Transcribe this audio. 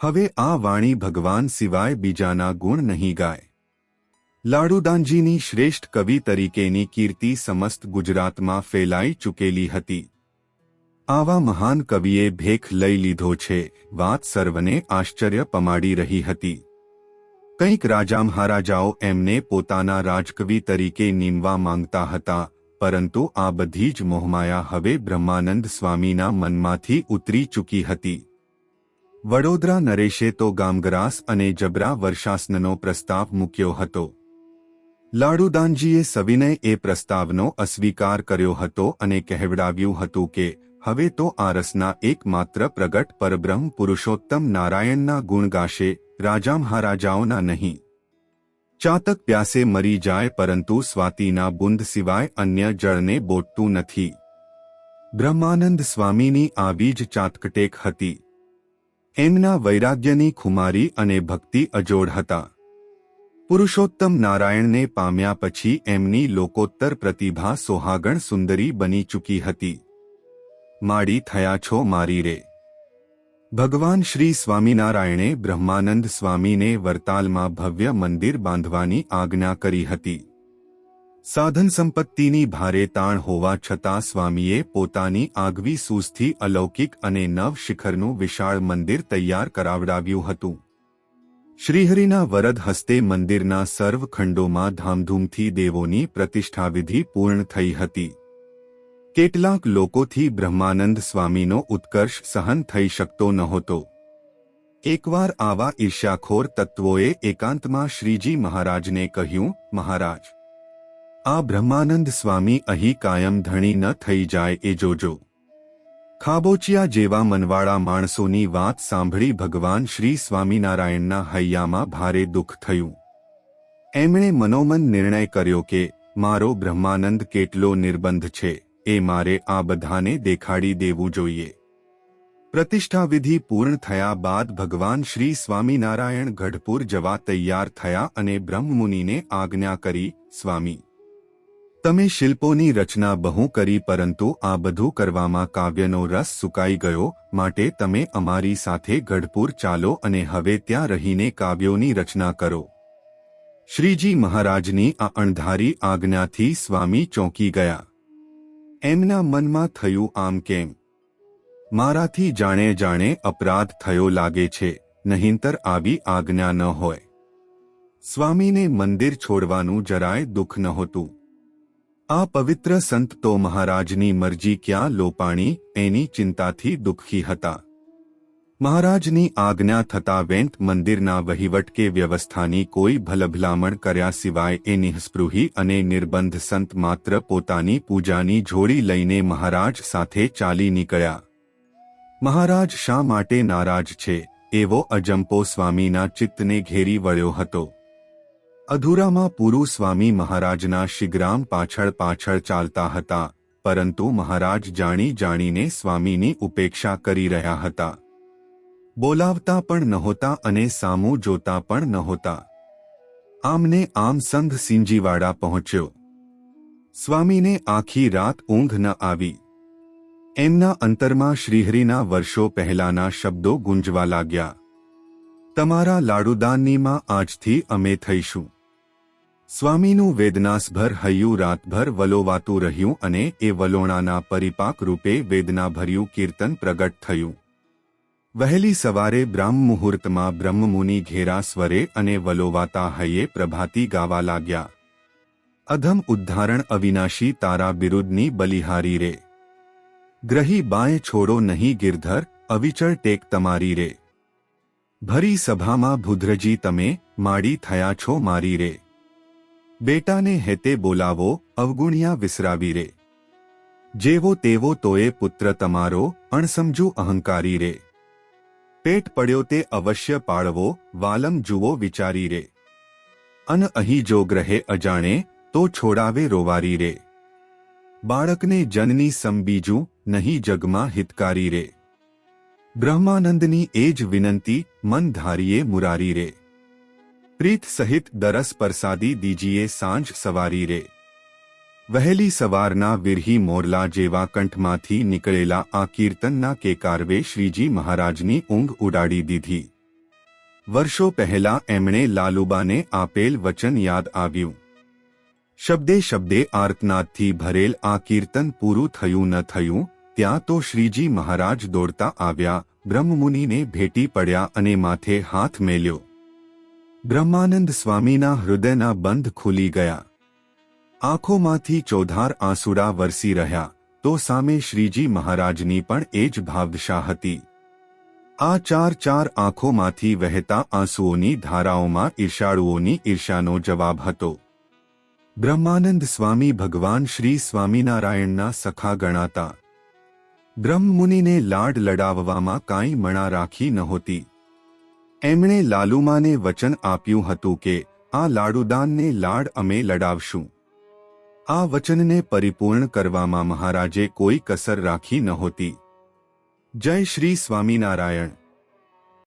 હવે આ વાણી ભગવાન સિવાય બીજાના ગુણ નહીં ગાય. લાડુદાનજીની શ્રેષ્ઠ કવિ તરીકેની કીર્તિ સમસ્ત ગુજરાતમાં ફેલાઈ ચૂકેલી હતી. આવા મહાન કવિએ ભેખ લઈ લીધો છે, વાત સર્વને આશ્ચર્ય પમાડી રહી હતી. કંઈક રાજા મહારાજાઓ એમને પોતાના રાજકવિ તરીકે નીમવા માંગતા હતા, પરંતુ આ બધી જ મોહમાયા હવે બ્રહ્માનંદ સ્વામીના મનમાંથી ઉતરી ચૂકી હતી. વડોદરા નરેશે તો ગામગ્રાસ અને જબરા વર્ષાસનનો પ્રસ્તાવ મૂક્યો હતો. લાડુદાનજીએ સવિનય એ પ્રસ્તાવનો અસ્વીકાર કર્યો હતો અને કહેવડાવ્યું હતું કે હવે તો આ રસના એકમાત્ર પ્રગટ પરબ્રહ્મ પુરુષોત્તમ નારાયણના ગુણ ગાશે, રાજા મહારાજાઓના નહીં. ચાતક પ્યાસે મરી જાય પરંતુ સ્વાતિના બુંદ સિવાય અન્ય જળને બોટતું નથી. બ્રહ્માનંદ સ્વામીની આવી જ ચાતકટેક હતી. એમના વૈરાગ્યની ખુમારી અને ભક્તિ અજોડ હતા. પુરુષોત્તમ નારાયણને પામ્યા પછી એમની લોકોત્તર પ્રતિભા સોહાગણ સુંદરી બની ચૂકી હતી. માડી થયા છો મારી રે. ભગવાન શ્રી સ્વામિનારાયણે બ્રહ્માનંદ સ્વામીને વરતાલમાં ભવ્ય મંદિર બાંધવાની આજ્ઞા કરી હતી. સાધન સંપત્તિની ભારે તાણ હોવા છતાં સ્વામીએ પોતાની આગવી સૂઝથી અલૌકિક અને નવ શિખરનું વિશાળ મંદિર તૈયાર કરાવડાવ્યું હતું. શ્રીહરિના વરદ હસ્તે મંદિરના સર્વ ખંડોમાં ધામધૂમથી દેવોની પ્રતિષ્ઠાવિધિ પૂર્ણ થઈ હતી. કેટલાક લોકોથી બ્રહ્માનંદ સ્વામીનો ઉત્કર્ષ સહન થઈ શકતો નહોતો. એકવાર આવા ઈર્ષ્યાખોર તત્વોએ એકાંતમાં શ્રીજી મહારાજને કહ્યું, મહારાજ, આ બ્રહ્માનંદ સ્વામી અહીં કાયમ ધણી ન થઈ જાય એ જોજો. ખાબોચિયા જેવા મનવાળા માણસોની વાત સાંભળી ભગવાન શ્રી સ્વામિનારાયણના હૈયામાં ભારે દુઃખ થયું. એમણે મનોમન નિર્ણય કર્યો કે મારો બ્રહ્માનંદ કેટલો નિર્બંધ છે એ મારે આ બધાને દેખાડી દેવું જોઈએ. પ્રતિષ્ઠાવિધિ પૂર્ણ થયા બાદ ભગવાન શ્રી સ્વામિનારાયણ ગઢપુર જવા તૈયાર થયા અને બ્રહ્મમુનિને આજ્ઞા કરી, સ્વામી, તમે શિલ્પોની રચના બહુ કરી પરંતુ આ બધું કરવામાં કાવ્યનો રસ સુકાઈ ગયો, માટે તમે અમારી સાથે ગઢપુર ચાલો અને હવે ત્યાં રહીને કાવ્યોની રચના કરો. શ્રીજી મહારાજની આ અણધારી આજ્ઞાથી સ્વામી ચોંકી ગયા. એમના મનમાં થયું, આમ કેમ? મારાથી જાણે જાણે અપરાધ થયો લાગે છે, નહીંતર આવી આજ્ઞા ન હોય. સ્વામીને મંદિર છોડવાનું જરાય દુઃખ નહોતું. આ પવિત્ર સંત તો મહારાજની મરજી ક્યાં લોપાણી એની ચિંતાથી દુઃખી હતા. મહારાજની આજ્ઞા થતા વેંત મંદિરના વહીવટ કે વ્યવસ્થાની કોઈ ભલભલામણ કર્યા સિવાય એ નિઃસ્પૃહી અને નિર્બંધ સંત માત્ર પોતાની પૂજાની જોડી લઈને મહારાજ સાથે ચાલી નીકળ્યા. મહારાજ શા માટે નારાજ છે એવો અજંપો સ્વામીના ચિત્તને ઘેરી વળ્યો હતો. અધૂરામાં પૂરું સ્વામી મહારાજના શિગ્રામ પાછળ પાછળ ચાલતા હતા, પરંતુ મહારાજ જાણી જાણીને સ્વામીની ઉપેક્ષા કરી રહ્યા હતા. બોલાવતા પણ નહોતા અને સામું જોતા પણ નહોતા. આમને આમ સંઘ સિંજીવાડા પહોંચ્યો. સ્વામીને આખી રાત ઊંઘ ન આવી. એમના અંતરમાં શ્રીહરિના વર્ષો પહેલાના શબ્દો ગુંજવા લાગ્યા. તમારા લાડુદાનનીમાં આજથી અમે થઈશું. સ્વામીનું વેદનાસભર હૈયું રાતભર વલોવાતું રહ્યું અને એ વલોણાના પરિપાક રૂપે વેદનાભર્યું કીર્તન પ્રગટ થયું. વહેલી સવારે બ્રાહ્મ મુહૂર્તમાં બ્રહ્મમુનિ ઘેરા સ્વરે અને વલોવાતા હૈયે પ્રભાતી ગાવા લાગ્યા. અધમ ઉદ્ધારણ અવિનાશી તારા બિરુદની બલિહારી રે. ગ્રહી બાએ છોડો નહીં ગિરધર, અવિચળ ટેક તમારી રે. ભરી સભામાં ભુદ્રજી તમે, માડી થયા છો મારી રે. બેટાને હેતે બોલાવો, અવગુણ્યા વિસરાવી રે. જેવો તેવો તોય પુત્ર તમારો, અણસમજુ અહંકારી રે. પેટ પડ્યો તે અવશ્ય પાળવો, વાલમ જુઓ વિચારી રે. અન અહીં જો ગ્રહે અજાણે, તો છોડાવે રોવારી રે. બાળકને જનની સમ બીજું, નહીં જગમાં હિતકારી રે. બ્રહ્માનંદની એ જ વિનંતી, મન ધારીએ મુરારી રે. પ્રીત સહિત દરસ પરસાદી દીજીએ સાંજ સવારી રે. વહેલી સવારના વિરહી મોરલા જેવા કંઠમાંથી નીકળેલા આ કીર્તનના કેકારવે શ્રીજી મહારાજની ઊંઘ ઉડાડી દીધી. વર્ષો પહેલા એમણે લાલુબાને આપેલ વચન યાદ આવ્યું. શબ્દે શબ્દે આર્તનાદથી ભરેલ આ કીર્તન પૂરું થયું ન થયું ત્યાં તો શ્રીજી મહારાજ દોડતા આવ્યા, બ્રહ્મમુનિને ભેટી પડ્યા અને માથે હાથ મેલ્યો. બ્રહ્માનંદ સ્વામીના હૃદયના બંધ ખુલી ગયા. આંખોમાંથી ચોધાર આંસુડા વરસી રહ્યા તો સામે શ્રીજી મહારાજની પણ એ જ ભાવદશા હતી. આ ચાર આંખોમાંથી વહેતા આંસુઓની ધારાઓમાં ઈર્ષાળુઓની ઈર્ષાનો જવાબ હતો. બ્રહ્માનંદ સ્વામી ભગવાન શ્રી સ્વામિનારાયણના સખા ગણાતા. બ્રહ્મમુનિને લાડ લડાવવામાં કાંઈ મણા રાખી નહોતી. એમણે લાલુમાને વચન આપ્યું હતું કે આ લાડુદાનને લાડ અમે લડાવશું. આ વચનને પરિપૂર્ણ કરવામાં મહારાજે કોઈ કસર રાખી નહોતી. જય શ્રી સ્વામિનારાયણ.